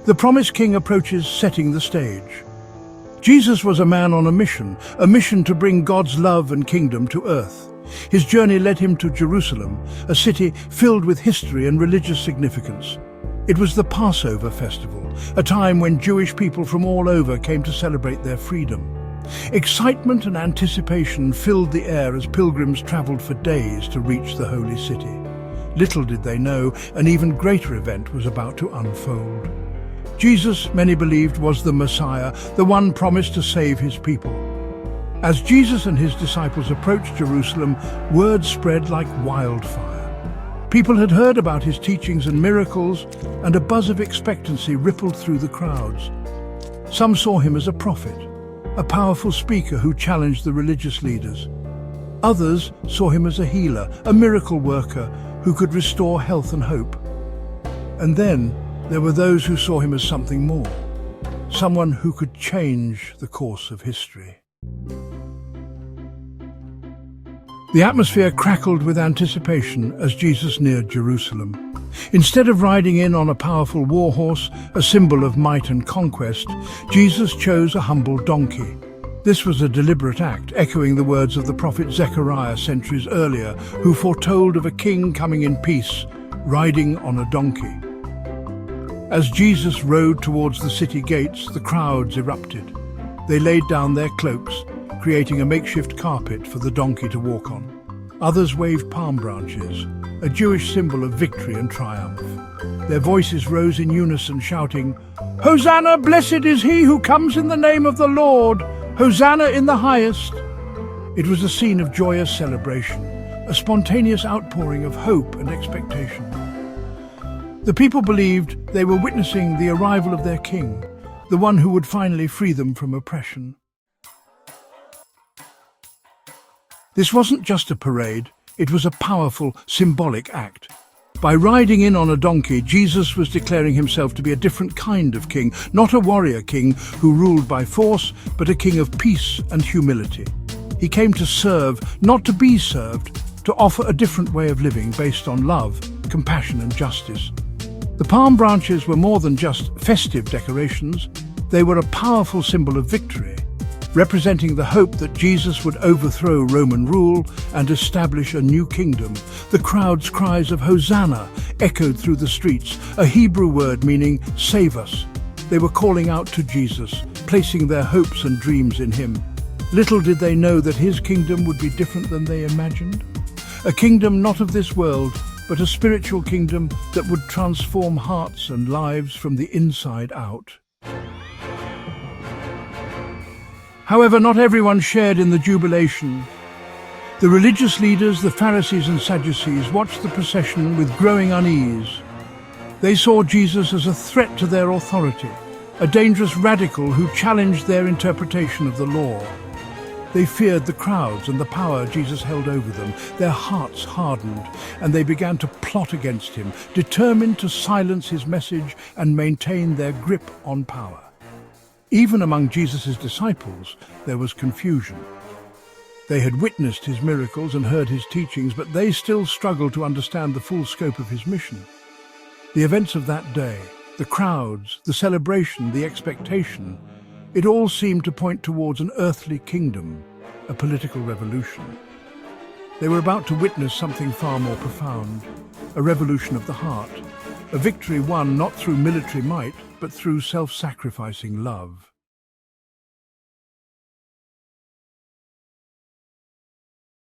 The promised king approaches, setting the stage. Jesus was a man on a mission to bring God's love and kingdom to earth. His journey led him to Jerusalem, a city filled with history and religious significance. It was the Passover festival, a time when Jewish people from all over came to celebrate their freedom. Excitement and anticipation filled the air as pilgrims traveled for days to reach the holy city. Little did they know, an even greater event was about to unfold. Jesus, many believed, was the Messiah, the one promised to save his people. As Jesus and his disciples approached Jerusalem, word spread like wildfire. People had heard about his teachings and miracles, and a buzz of expectancy rippled through the crowds. Some saw him as a prophet, a powerful speaker who challenged the religious leaders. Others saw him as a healer, a miracle worker who could restore health and hope. And then there were those who saw him as something more, someone who could change the course of history. The atmosphere crackled with anticipation as Jesus neared Jerusalem. Instead of riding in on a powerful war horse, a symbol of might and conquest, Jesus chose a humble donkey. This was a deliberate act, echoing the words of the prophet Zechariah centuries earlier, who foretold of a king coming in peace, riding on a donkey. As Jesus rode towards the city gates, the crowds erupted. They laid down their cloaks, creating a makeshift carpet for the donkey to walk on. Others waved palm branches, a Jewish symbol of victory and triumph. Their voices rose in unison, shouting, "Hosanna, blessed is he who comes in the name of the Lord! Hosanna in the highest!" It was a scene of joyous celebration, a spontaneous outpouring of hope and expectation. The people believed they were witnessing the arrival of their king, the one who would finally free them from oppression. This wasn't just a parade, it was a powerful, symbolic act. By riding in on a donkey, Jesus was declaring himself to be a different kind of king, not a warrior king who ruled by force, but a king of peace and humility. He came to serve, not to be served, to offer a different way of living based on love, compassion and justice. The palm branches were more than just festive decorations. They were a powerful symbol of victory, representing the hope that Jesus would overthrow Roman rule and establish a new kingdom. The crowd's cries of Hosanna echoed through the streets, a Hebrew word meaning "save us." They were calling out to Jesus, placing their hopes and dreams in him. Little did they know that his kingdom would be different than they imagined. A kingdom not of this world, but a spiritual kingdom that would transform hearts and lives from the inside out. However, not everyone shared in the jubilation. The religious leaders, the Pharisees and Sadducees, watched the procession with growing unease. They saw Jesus as a threat to their authority, a dangerous radical who challenged their interpretation of the law. They feared the crowds and the power Jesus held over them. Their hearts hardened, and they began to plot against him, determined to silence his message and maintain their grip on power. Even among Jesus' disciples, there was confusion. They had witnessed his miracles and heard his teachings, but they still struggled to understand the full scope of his mission. The events of that day, the crowds, the celebration, the expectation, it all seemed to point towards an earthly kingdom, a political revolution. They were about to witness something far more profound, a revolution of the heart, a victory won not through military might, but through self-sacrificing love.